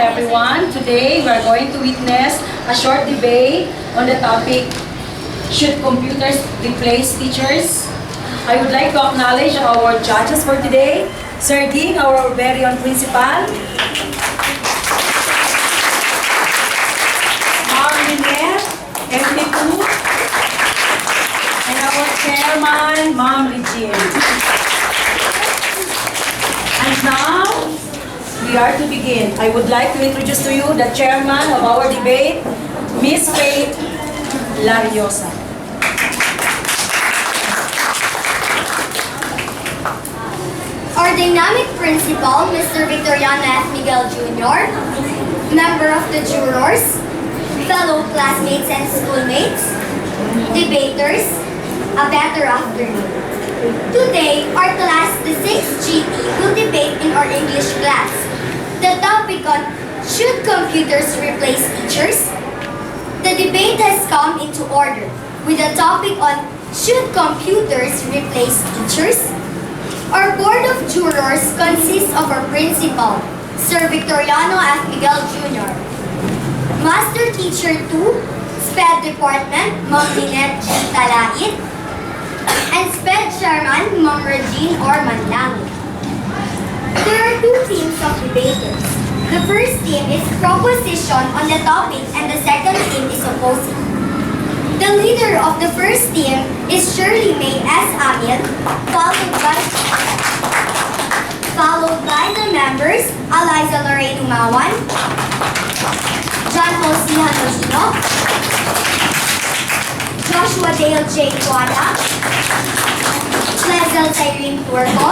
everyone. Today we are going to witness a short debate on the topic, should computers replace teachers? I would like to acknowledge our judges for today. Sir Ding, our very own principal. Ma'am Lynette, MP2. And our chairman, Ma'am Regine. And now, we are to begin. I would like to introduce to you the chairman of our debate, Miss Faith Lariosa. Our dynamic principal, Mr. Victoriano F. Miguel Jr., member of the jurors, fellow classmates and schoolmates, debaters, a better afternoon. Today, our class, the 6th GT, will debate in our English class the topic on should computers replace teachers? The debate has come into order with the topic on should computers replace teachers? Our board of jurors consists of our principal, Sir Victoriano F. Miguel Jr., Master Teacher 2, SPED Department, Ma'am Lynette G. Talait, and SPED Chairman, Ma'am Regine Orman Langit. There are two teams of debaters. The first team is proposition on the topic and the second team is opposing. The leader of the first team is Shirley May S. Amil, followed by the members Eliza Lorraine Umawan, John Paul C. Hanogino, Joshua Dale J. Tuada, Plezel Tyrene Turco,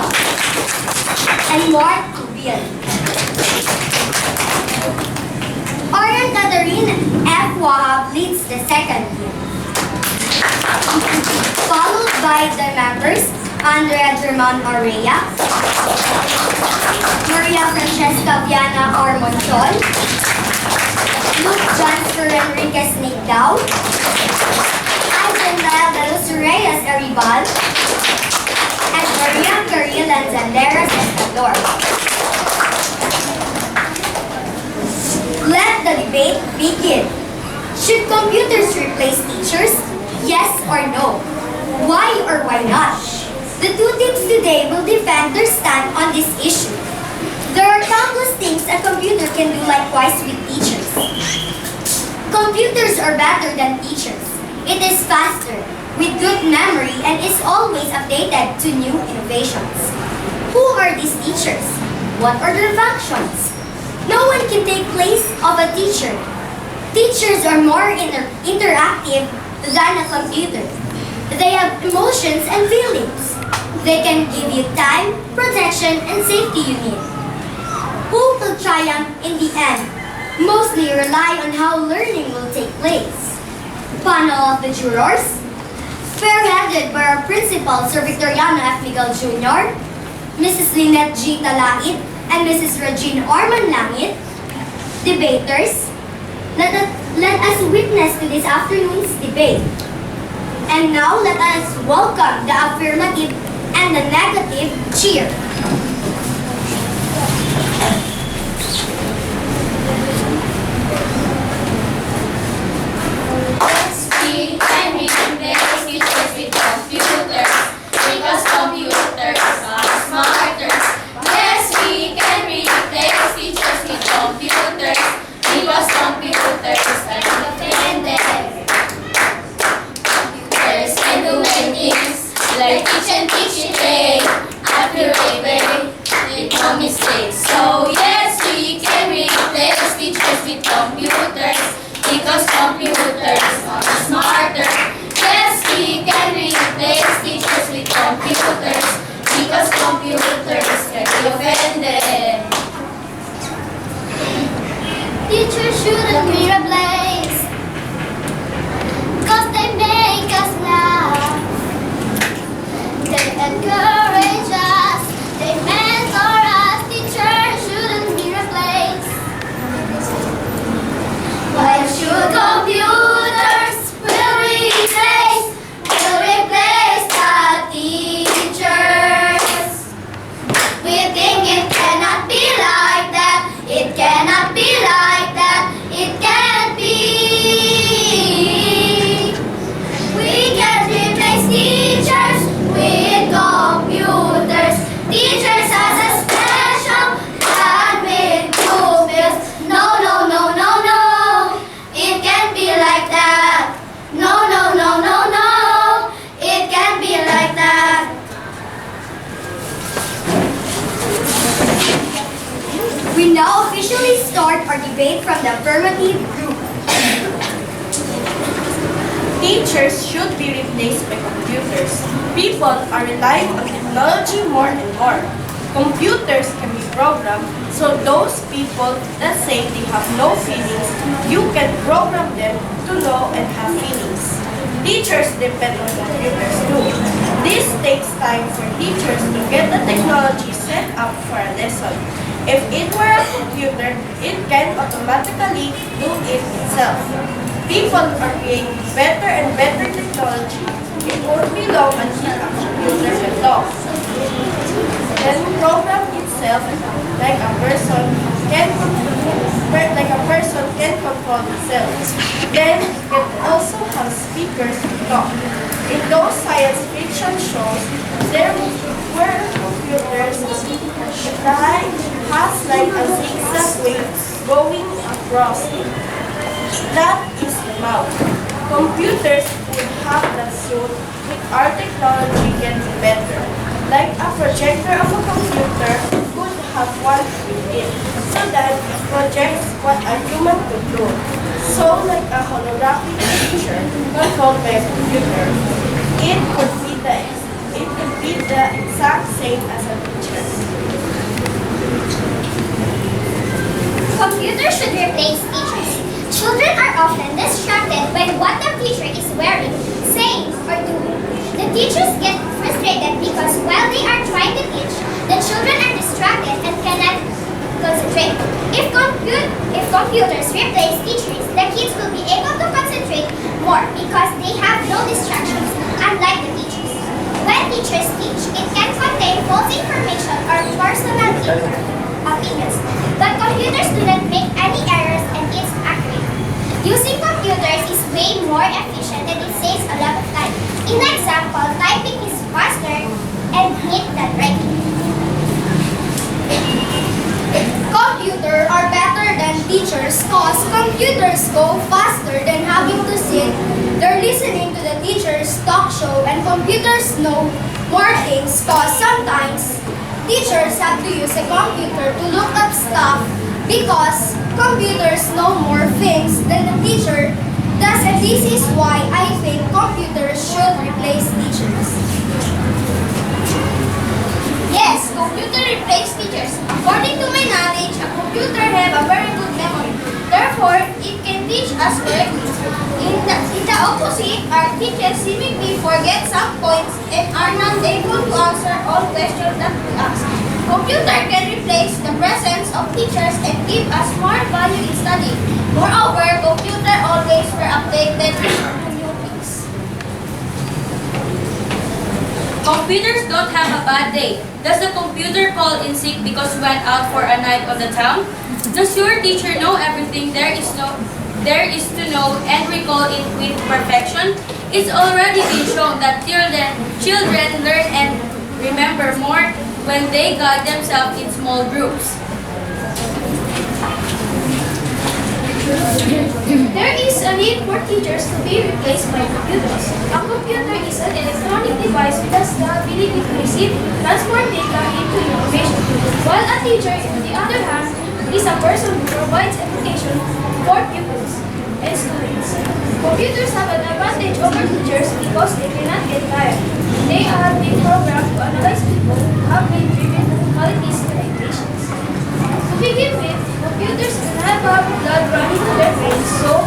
and Mark Kubiel. Orion Catherine F. Wahab leads the second team, followed by the members Andrea German Orea, Maria Francesca Viana Ormonchol, Luke Johnston Enriquez Nigdao, Angel de los Reyes Aribal, and Maria Caril and Zanderas Estador. Let the debate begin. Should computers replace teachers? Yes or no? Why or why not? The two teams today will defend their stand on this issue. There are countless things a computer can do likewise with teachers. Computers are better than teachers. It is faster, with good memory, and is always updated to new innovations. Who are these teachers? What are their functions? No one can take place of a teacher. Teachers are more interactive than a computer. They have emotions and feelings. They can give you time, protection, and safety you need. Who will triumph in the end? Mostly rely on how learning will take place. Panel of the jurors, spearheaded by our principal, Sir Victoriano F. Miguel Jr., Mrs. Lynette G. Talait, and Mrs. Regine Orman Langit. Debaters, let us witness to this afternoon's debate. And now let us welcome the affirmative and the negative cheer. Yes, we can replace teachers with computers because computers are smarter. Yes, we can replace teachers with computers because computers are independent. Computers can do many things like teach and teach in a accurate way. They no mistakes. So yes, we can replace teachers with computers because computers are smarter. Yes, we can replace teachers with computers because computers can be offended. Teachers shouldn't be replaced, 'cause they make us laugh. They encourage us, they mentor us. Teachers shouldn't be replaced. Why should computers will replace the teachers? We think it cannot be like that. It cannot be like start our debate from the affirmative group. Teachers should be replaced by computers. People are relying on technology more and more. Computers can be programmed, so those people that say they have no feelings, you can program them to know and have feelings. Teachers depend on computers too. This takes time for teachers to get the technology set up for a lesson. If it were a computer, it can automatically do it itself. People are creating better and better technology. It won't be long until a computer can talk. Then program itself like a person can control itself. Then it can also have speakers to talk. In those science fiction shows, there were computers that has like a zigzag way going across it. That is the mouth. Computers would have that suit with our technology getting better. Like a projector of a computer could have one with it, so that it projects what a human could do. So like a holographic picture controlled by a computer, it could be the exact same as a picture. Computers should replace teachers. Children are often distracted by what the teacher is wearing, saying, or doing. The teachers get frustrated because while they are trying to teach, the children are distracted and cannot concentrate. If computers replace teachers, the kids will be able to concentrate more because they have no distractions, unlike the teachers. When teachers teach, it can contain false information or personal opinions, but computers do not make any errors and it's accurate. Using computers is way more efficient and it saves a lot of time. In example, typing is faster and neat than writing. Computers are better than teachers cause computers go faster than having to sit there listening to the teacher's talk show, and computers know more things cause sometimes teachers have to use a computer to look up stuff because computers know more things than the teacher does, and this is why I think computers should replace teachers. Yes, computer replace teachers. According to my knowledge, a computer have a very good memory. Therefore, it can teach us correctly. In the opposite, our teachers seemingly forget some points and are not able to answer all questions that we ask. Computer can replace the presence of teachers and give us more value in studying. Moreover, computer always were updated with new things. Computers don't have a bad day. Does the computer call in sick because went out for a night on the town? Does your teacher know everything there is to know and recall it with perfection? It's already been shown that children learn and remember more when they guide themselves in small groups. There is a need for teachers to be replaced by computers. A computer is an electronic device that has the ability to receive, transform data into information, while a teacher, on the other hand, is a person who provides education for pupils and students. Computers have an advantage over teachers because they cannot get tired. They have been programmed to analyze people who have been driven qualities like patience. To begin with, computers can have blood running to their brains so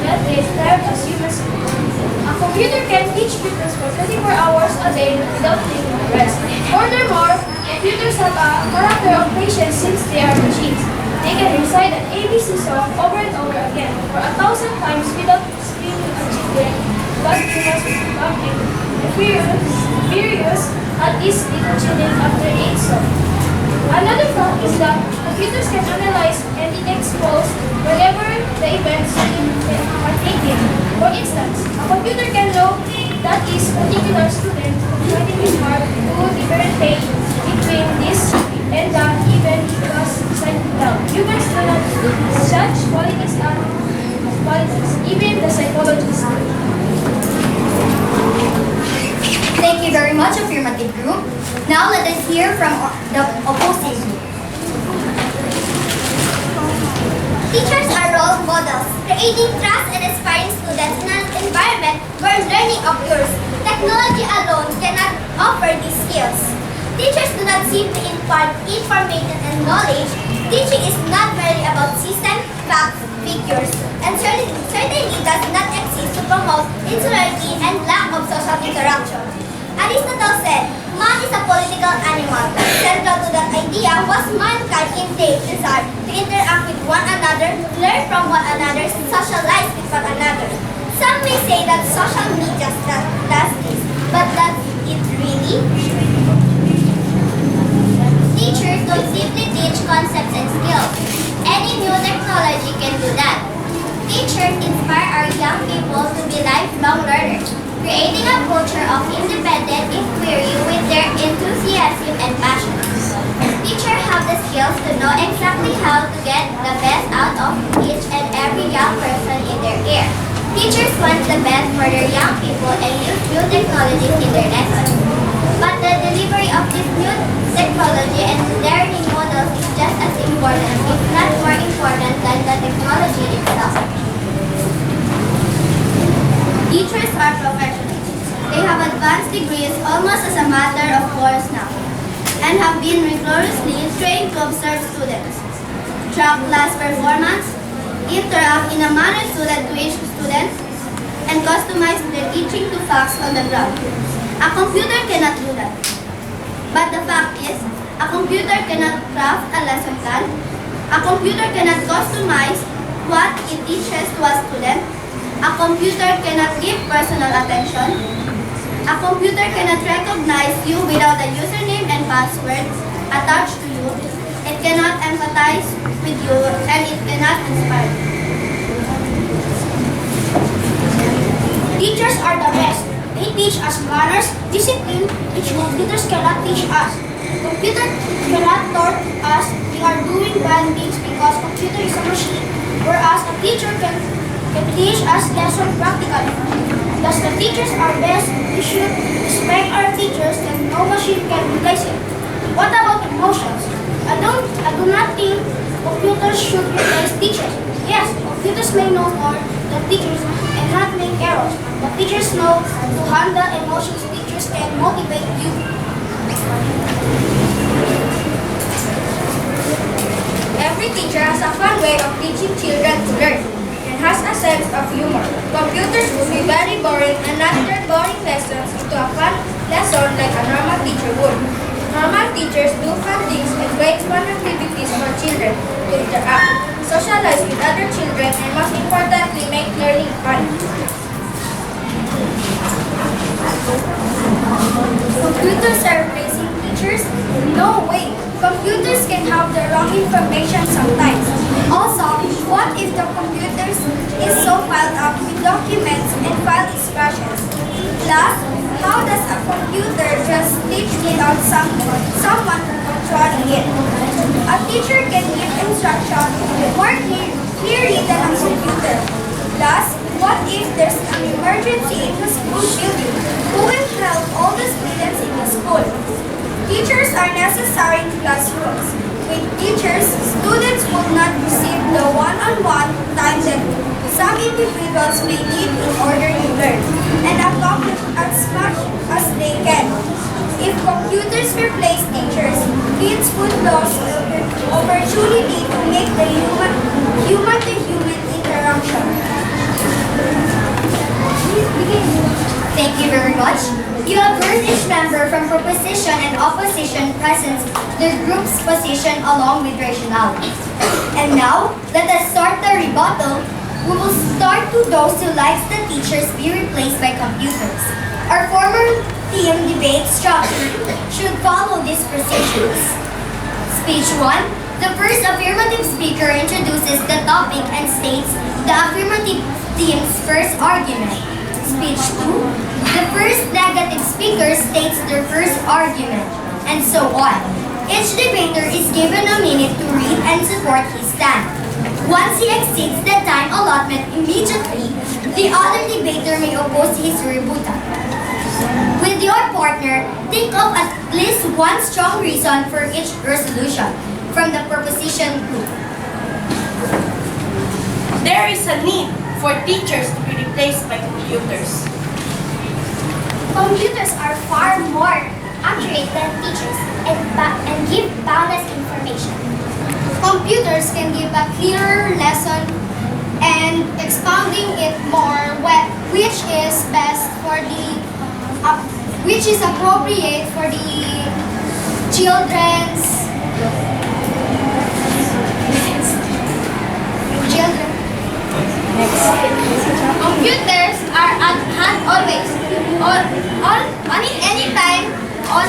that they tired as humans. A computer can teach pupils for 24 hours a day without taking a rest. Furthermore, computers have a character of patience since they are machines. They can recite an ABC song over and over again for 1,000 times without screaming or jittering, but they must become furious at these little children after 8 songs. Another fact is that computers can analyze and detect faults whenever the events are taken. For instance, a computer can know that this particular student finding it hard to differentiate between this and that even because sent down. Humans do not such qualities as qualities, even the psychologists do. Thank you very much, affirmative group. Now let us hear from the opposing group. Teachers are role models, creating trust and inspiring students in an environment where learning occurs. Technology alone cannot offer these skills. Teachers do not simply impart information and knowledge. Teaching is not merely about systems, facts, figures, and certainly does not exist to promote insularity and lack of social interaction. Aristotle said, man is a political animal. Central to that idea was mankind's innate desire to interact with one another, learn from one another, socialize with one another. Some may say that social media does this, but does it really? Teachers don't simply teach concepts and skills. Any new technology can do that. Teachers inspire our young people to be lifelong learners, creating a culture of independent inquiry with their enthusiasm and passion. Teachers have the skills to know exactly how to get the best out of each and every young person in their care. Teachers want the best for their young people and use new technologies in their lessons. But the delivery of this new technology and learning models is just as important, if not more important, than the technology itself. Teachers are professionals. They have advanced degrees almost as a matter of course now, and have been rigorously trained to observe students, track class performance, interact in a manner suited to each student, and customize their teaching to facts on the ground. A computer cannot do that. But the fact is, a computer cannot craft a lesson plan. A computer cannot customize what it teaches to a student. A computer cannot give personal attention. A computer cannot recognize you without a username and password attached to you. It cannot empathize with you, and it cannot inspire you. Teachers are the best. They teach us manners, discipline, which computers cannot teach us. Computer cannot taught us we are doing bad things because computer is a machine, whereas a teacher can teach us lesson practically. Thus, the teachers are best. We should respect our teachers, and no machine can replace it. What about emotions? I do not think computers should replace teachers. Yes, computers may know more than teachers and not make errors, but teachers know to handle emotions. Teachers can motivate you. Every teacher has a fun way of teaching children to learn and has a sense of humor. Computers would be very boring and not turn boring lessons into a fun lesson like a normal teacher would. Normal teachers do fun things and create fun activities for children to interact, socialize with other children, and most importantly, make learning fun. Computers are replacing teachers? No way! Computers can have the wrong information sometimes. Also, what if the computer is so piled up with documents and file instructions? Plus, how does a computer just teach without someone controlling it? A teacher can give instruction more clearly than a computer. Plus, what if there's an emergency in the school building? Who will help all the students in the school? Teachers are necessary in classrooms. With teachers, students will not receive the one-on-one time that some individuals may need in order to learn and accomplish as much as they can. If computers replace teachers, kids would lose the opportunity to make the human-to-human interaction. Thank you very much. You have heard each member from proposition and opposition present their group's position along with rationality. And now, let us start the rebuttal. We will start to those who likes the teachers be replaced by computers. Our former team debate structure should follow these procedures. Speech 1. The first affirmative speaker introduces the topic and states the affirmative team's first argument. Speech 2. The first negative speaker states their first argument, and so on. Each debater is given a minute to read and support his stand. Once he exceeds the time allotment immediately, the other debater may oppose his rebuttal. With your partner, think of at least one strong reason for each resolution from the proposition group. there is a need for teachers to be replaced by computers. Computers are far more accurate than teachers and give balanced information. Computers can give a clearer lesson and expounding it more, which is best for which is appropriate for the children. Computers are at hand always, any time on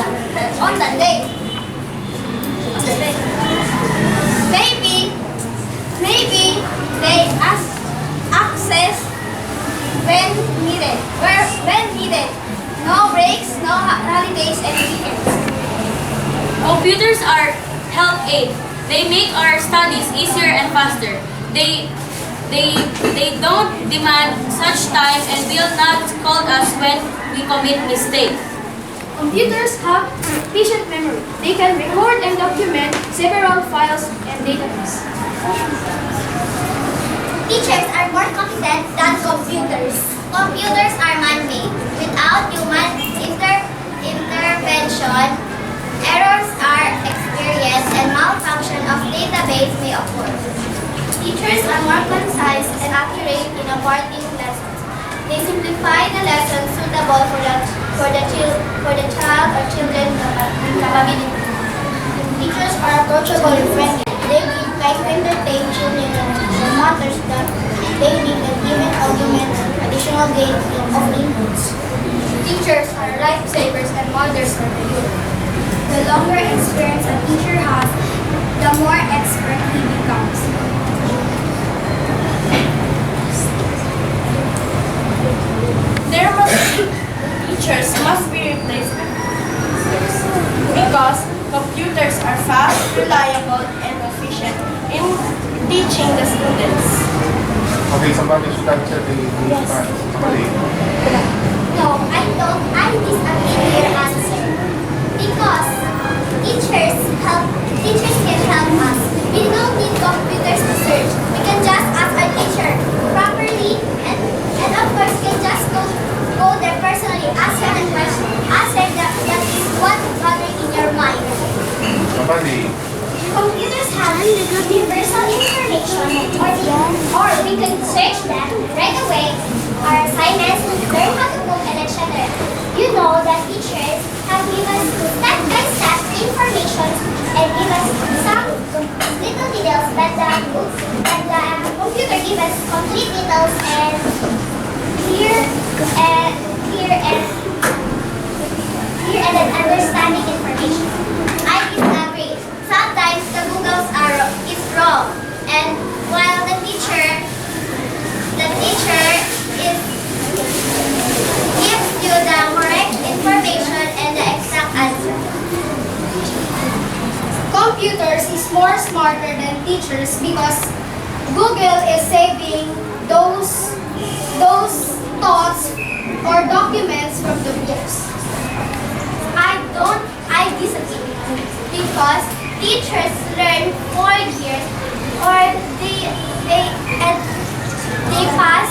the day. Maybe they access when needed. When needed. No breaks, no holidays, and weekends. Computers are help aid. They make our studies easier and faster. They don't demand such time and will not scold us when we commit mistakes. Computers have efficient memory. They can record and document several files and databases. Teachers are more competent than computers. Computers are man-made. Without human intervention, errors are experienced and malfunction of database may occur. Teachers are more concise and accurate in imparting lessons. They simplify the lessons suitable for the child or children's capability. Teachers are approachable and friendly. They give time to entertain children and matters that they need and even augment additional gain of inputs. Teachers are lifesavers and mothers for the youth. The longer experience a teacher has, the more expert he becomes. Teachers must be replaced by computers because computers are fast, reliable, and efficient in teaching the students. Okay, somebody should answer the somebody. No, I don't. I disagree with your answer. Because teachers can help us. We don't need computers to search. We can just ask our teacher properly and of course can just go there personally, ask her a question. Ask her that is what is bothering in your mind. Somebody. Computers have universal information or we can search them right away. Our assignments, learn how to cook and etc. You know that teachers have given us step-by-step information and give us some little details, but the computer gives us complete details and clear and an understanding information. I disagree. Sometimes the Googles is wrong, and while the teacher gives you the correct information and the exact answer. Computers is more smarter than teachers because Google is saving those thoughts or documents from the books. I disagree because teachers learn 4 years or they pass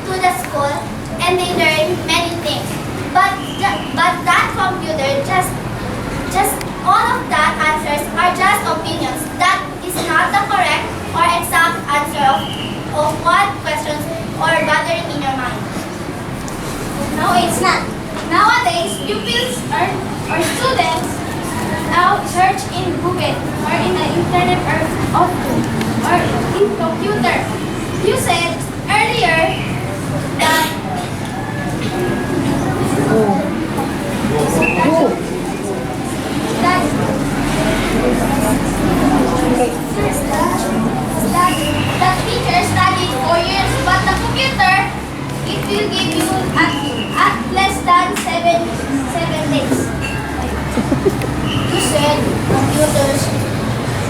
to the school and they learn many things. But that computer just all of that answers are just opinions. That is not the correct or exact answer of what questions are bothering in your mind. No, it's not. Nowadays, pupils or students now search in Google or in the internet or in computer. You said earlier that that teacher studied 4 years, but the computer it will give you at less than 7 days. You said computers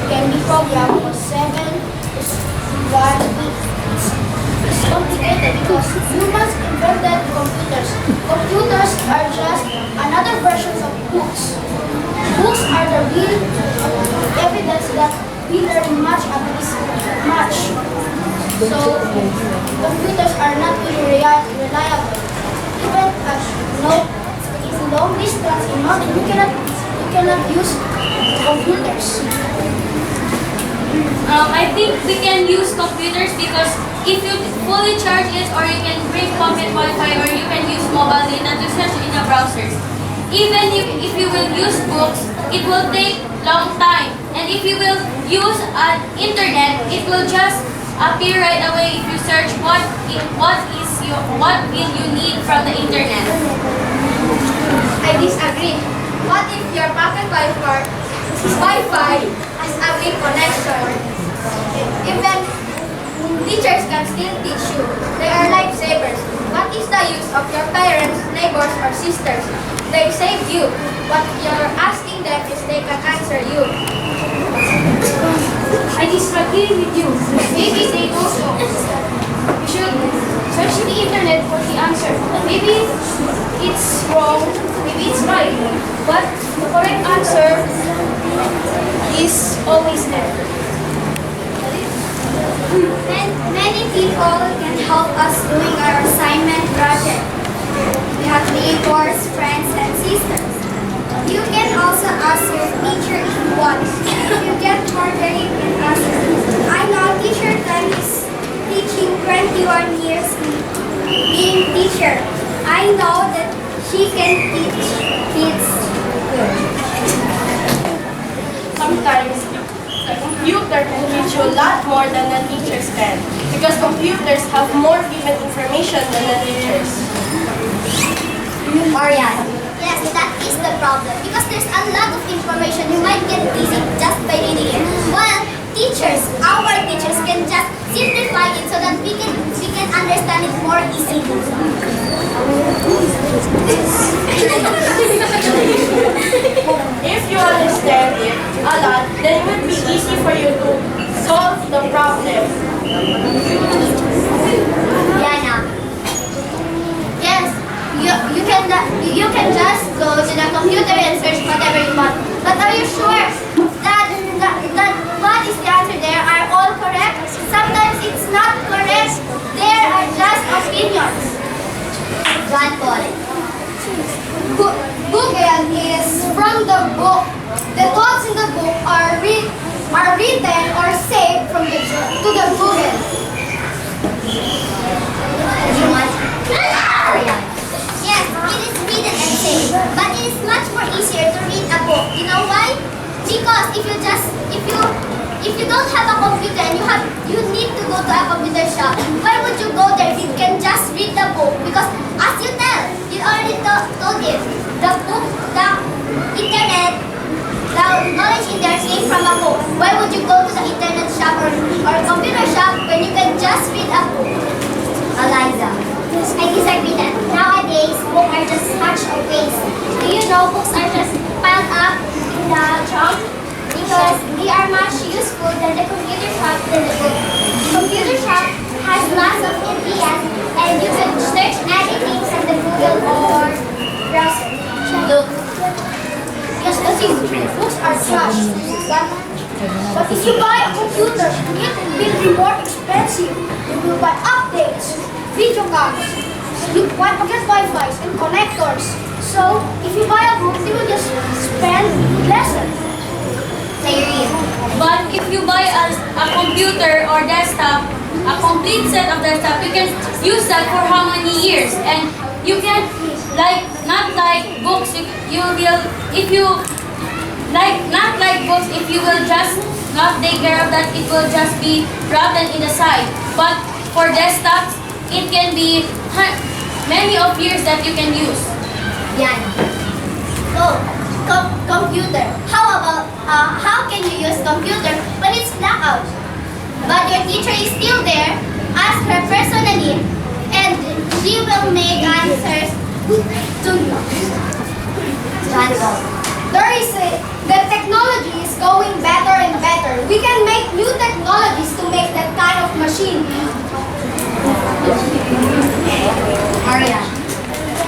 can be programmed for 1 week. It's complicated. out and you cannot use computers. I think we can use computers because if you fully charge it, or you can bring pocket Wi-Fi, or you can use mobile data to search in the browsers. Even if you will use books, it will take long time. And if you will use internet, it will just appear right away if you search what will you need from the internet. I disagree. What if your pocket Wi-Fi has a weak connection? Even teachers can still teach you. They are lifesavers. What is the use of your parents, neighbors, or sisters? They save you. What you're asking them is they can answer you. I disagree with you. Maybe they don't know. You should search the internet for the answer. Maybe it's wrong, maybe it's right. But the correct answer is always there. Many people can help us doing our assignment project. We have neighbors, friends, and sisters. You can also ask your teacher if you want. If you get harder, you can ask her. I know teacher Tan is teaching 21 years being teacher. I know that she can teach kids good. Sometimes the computer can teach you a lot more than the teachers can, because computers have more given information than the teachers. Marian. Yes, that is the problem. Because there's a lot of information you might get busy just by reading it. While teachers, our teachers can just simplify it so that we can understand it more easily. If you understand it a lot, then it would be easy for you to solve the problem. Yana. Yes, you can just go to the computer and search whatever you want. But are you sure that what is the answer there are all correct? Sometimes it's not correct. There are just opinions. John Paul. Google is from the book. The thoughts in the book are written or saved to the Google. Yes, it is written and saved, but it is much more easier to read a book. You know why? Because if you don't have a computer and you need to go to a computer shop, why would you go there if you can just read the book? Because as you already told it, the book, the internet, the knowledge in there came from a book. Why would you go to the internet shop or computer shop when you can just read a book? Eliza. I disagree that nowadays books are just such a waste. Do you know books are just piled up in the trunk? Because they are much useful than the computer shop than the book. Computer shop has lots of ideas and you can search anything from the Google or browser. Look. Yes, that's it. Books are trash. But if you buy a computer, it will be more expensive. You will buy updates, video cards, you get Wi-Fi and connectors. So if you buy a book, you will just spend lesser. But if you buy a computer or desktop, a complete set of desktop, you can use that for how many years? And you can, not like books, not like books, if you will just not take care of that, it will just be rotten in the side. But for desktops, it can be many of years that you can use. Yana. Oh, computer. How can you use computer when it's blackout? But your teacher is still there. Ask her personally, and she will make answers to you. The technology is going better and better. We can make new technologies to make that kind of machine. Arya.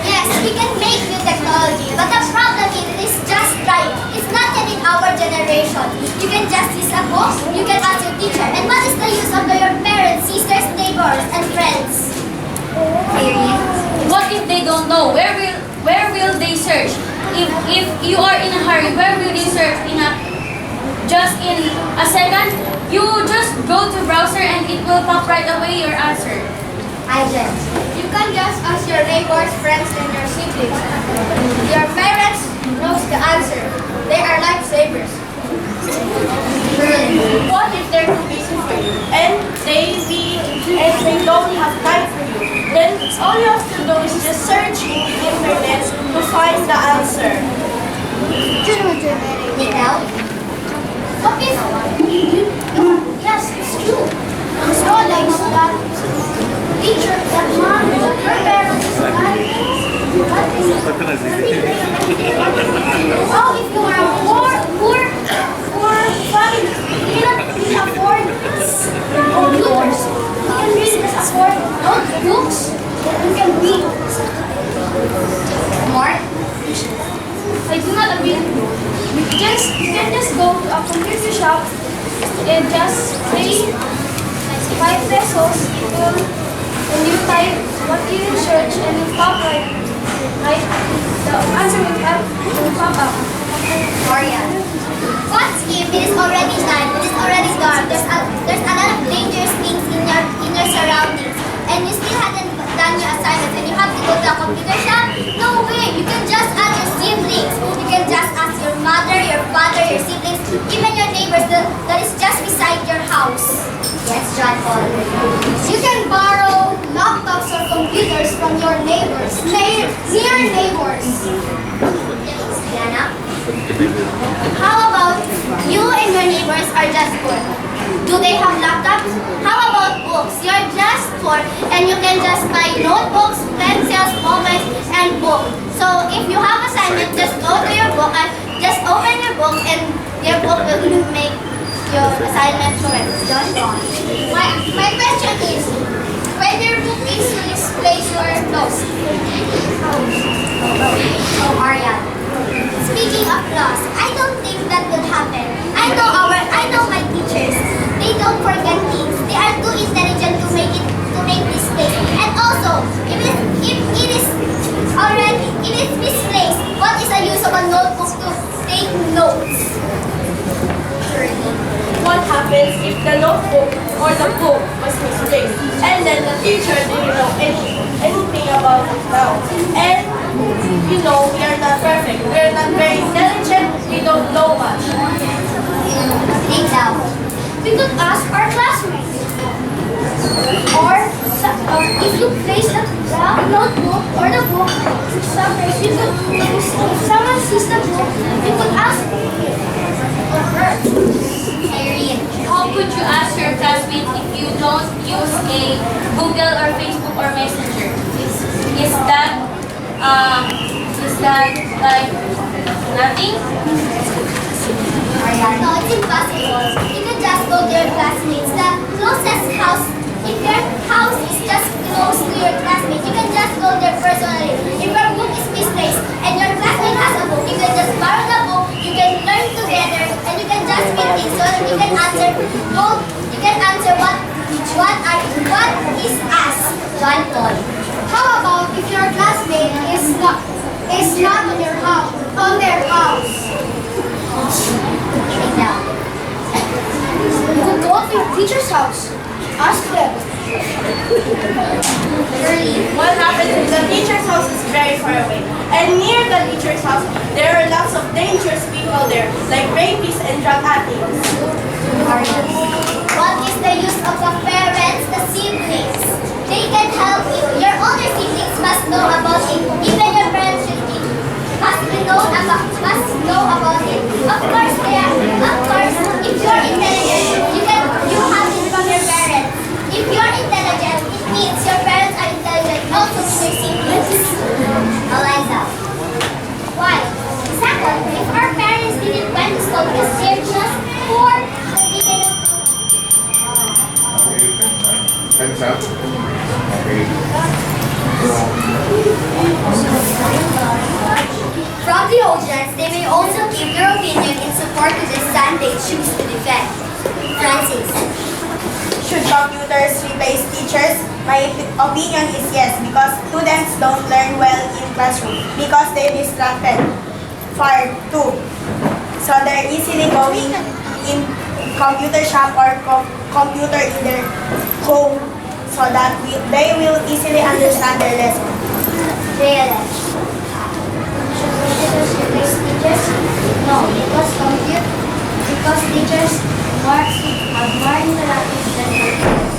Yes, we can make new technology, but the problem is it's just right. It's not yet in our generation. You can just use a book, you can ask your teacher, and what is the use of your parents, sisters, neighbors, and friends? What if they don't know? Where will they search? if you are in a hurry, where will you search just in a second? You just go to browser and it will pop right away your answer. Isaac. You can just ask your neighbors, friends, and your siblings. Your parents knows the answer. They are lifesavers. What if they're too busy for you and they don't have time for you? Then all you have to do is just search in the internet to find the answer. Ikaw? What if yes, it's true. It's always that teacher, that mom, your parents, oh, if you are a poor family, you cannot really afford computers. You can really just afford notebooks that you can read. Mark? I do not agree. You can just go to a computer shop and just pay 5 pesos. When you type what you search and you pop right, the answer will pop up. Marian. What if it is already night, it is already dark, there's a lot of dangerous things in your surroundings, and you still haven't done your assignments and you have to go to a computer shop? No way! You can just ask your siblings. You can just ask your mother, your father, your siblings, even your neighbors that is just beside your house. Yes, John Paul. You can borrow laptops or computers from your neighbors, near neighbors. Diana? How about you and your neighbors are just poor? Do they have laptops? How about books? You're just poor and you can just buy notebooks, pencils, mobiles, and books. So if you have assignment, just go to your book and just open your book and your book will make your assignment correct. John Paul. My question is, when your book is misplaced your notes, Arian. Speaking of loss, I don't think that would happen. I know my teachers. They don't forget things. They are too intelligent to make mistakes. And also, if it is misplaced, what is the use of a notebook to take notes? What happens if the notebook or the book was misplaced and then the teacher didn't know anything about it now? And we are not perfect. We are not very intelligent. We don't know much. Think now. we could ask our classmates. Or if you place the notebook or the book somewhere, if someone sees the book, you could ask or her. How could you ask your classmate if you don't use a Google or Facebook or Messenger? Is that like nothing? No, it's impossible. You can just go to your classmates. The closest house, if your house is just close to your classmates, you can just go there personally. If your book is misplaced and your classmate has a book, you can just borrow the book, you can learn together, and you can just read it so that you can answer what is asked. John Paul. How about if your classmate is not on your house, on their house? Think now. You could go to your teacher's house. Ask them. What happens if the teacher's house is very far away? And near the teacher's house, there are lots of dangerous people there, like rapists and drug addicts. What is the use of the parents, the siblings? They can help you. Your older siblings must know about it. Even your parents must know about it. Of course, if you're intelligent, you have it from your parents. If you're intelligent, it means your parents are intelligent. Also, your siblings. Eliza. Why? Second, if our parents didn't went to school because they're just poor, they cannot. Time's up. Okay. From the audience, they may also give their opinion in support to the stand they choose to defend. Francis. Should computers replace teachers? My opinion is yes, because students don't learn well in classroom because they're distracted. fired too. So they're easily going in computer shop or computer in their home so that they will easily understand their lesson. Realize. Should computers replace teachers? No, because teachers have more interactive than computers.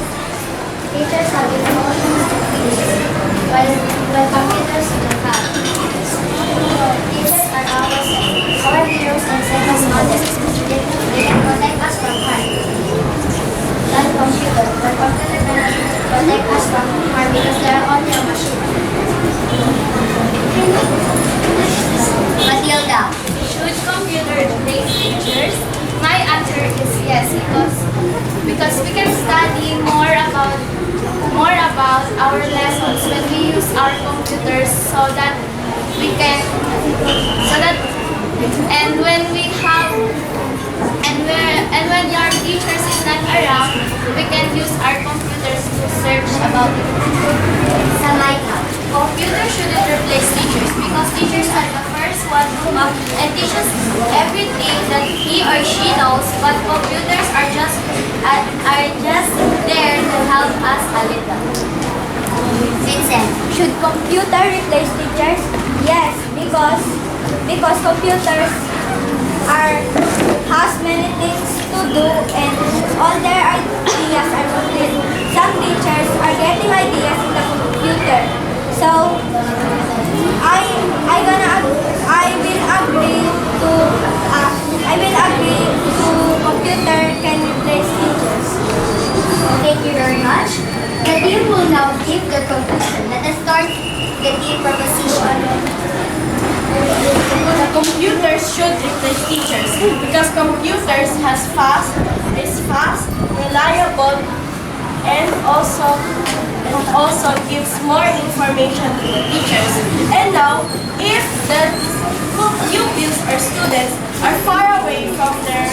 Teachers have emotions and feelings, while computers don't have. Teachers are our heroes and second models. They can protect us from harm. Not computer, but computer cannot protect us from harm because they are only a machine. Matilda. Should computer replace teachers? My answer is yes, because we can study more about our lessons when we use our computers so that we can and when your teachers is not around, we can use our computers to search about it. Samaita. Computers shouldn't replace teachers because teachers are the first one who come and teach us everything that he or she knows, but computers are just there to help us a little. Vincent. Should computer replace teachers? Yes, because computers has many things to do and all their ideas are complete. Some teachers are getting ideas in the computer. So I will agree to computer can replace teachers. Thank you very much. The team will now give their conclusion. Let us start the team proposition. The computers should replace teachers because computers is fast, reliable, and also gives more information to the teachers. And now, if the pupils or students are far away from their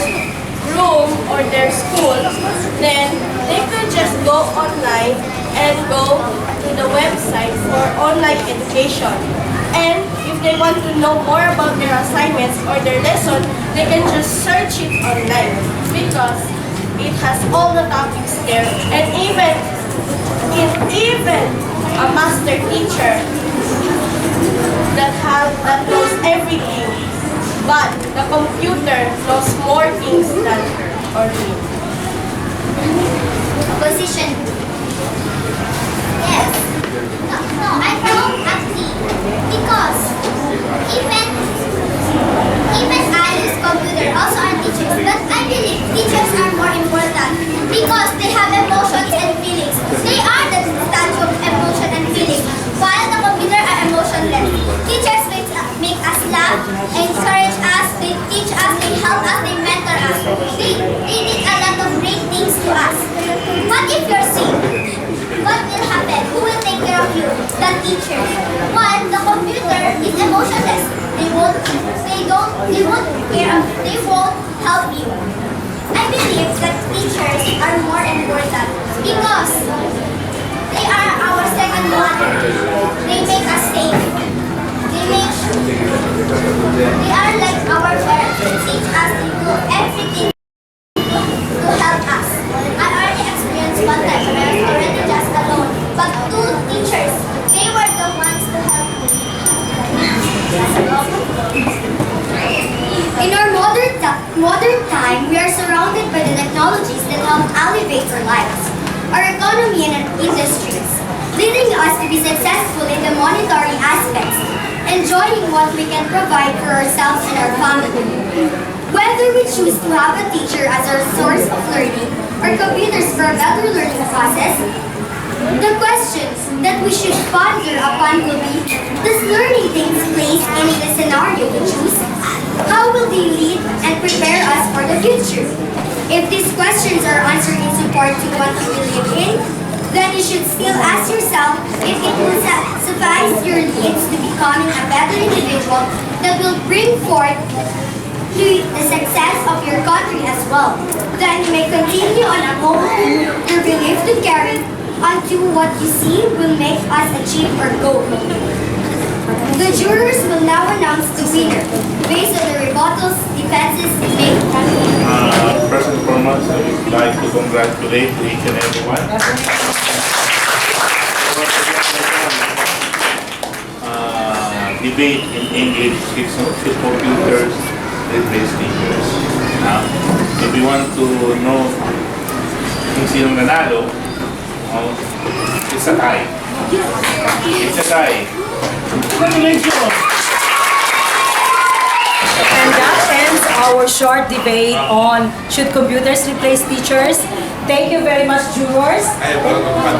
room or their school, then they could just go online and go to the website for online education. And if they want to know more about their assignments or their lesson, they can just search it online because it has all the topics there. And even a master teacher that knows everything, but the computer knows more things than her or him. Position. Yes. No, I don't agree. Because even I use computer, also are teachers, but I believe teachers are more important because they have emotions and feelings. They are the statue of emotion and feelings, while the computer are emotionless. Teachers make us laugh, encourage us, they teach us, they help us, they mentor us. They did a lot of great things to us. What if you're sick? What will happen? Who will take care of you? The teacher. While the computer is emotionless. They won't help you. I believe that teachers are more important because they are our second mother. They make us safe. They are like our parents. They teach us to do everything to help us. I already experienced one time when I was already just alone. But two teachers, they were the ones to help me. In our modern time, we are surrounded by the technologies that help elevate our lives, our economy and industries, leading us to be successful in the monetary aspects, enjoying what we can provide for ourselves and our family. Whether we choose to have a teacher as our source of learning or computers for a better learning process, the questions that we should ponder upon will be, does learning take place in the scenario we choose? How will they lead and prepare us for the future? If these questions are answered in support to what you believe in, then you should still ask yourself if it will suffice your needs to becoming a better individual that will bring forth to the success of your country as well. Then you may continue on upholding your belief to carry unto what you see will make us achieve our goal. The jurors will now announce the winner based on the rebuttals defenses made. First and foremost, I would like to congratulate each and everyone. Debate in English, should computers replace teachers? If you want to know kung sinong nanalo, it's a tie. It's a tie. Congratulations! And that ends our short debate on should computers replace teachers. Thank you very much, jurors. I have one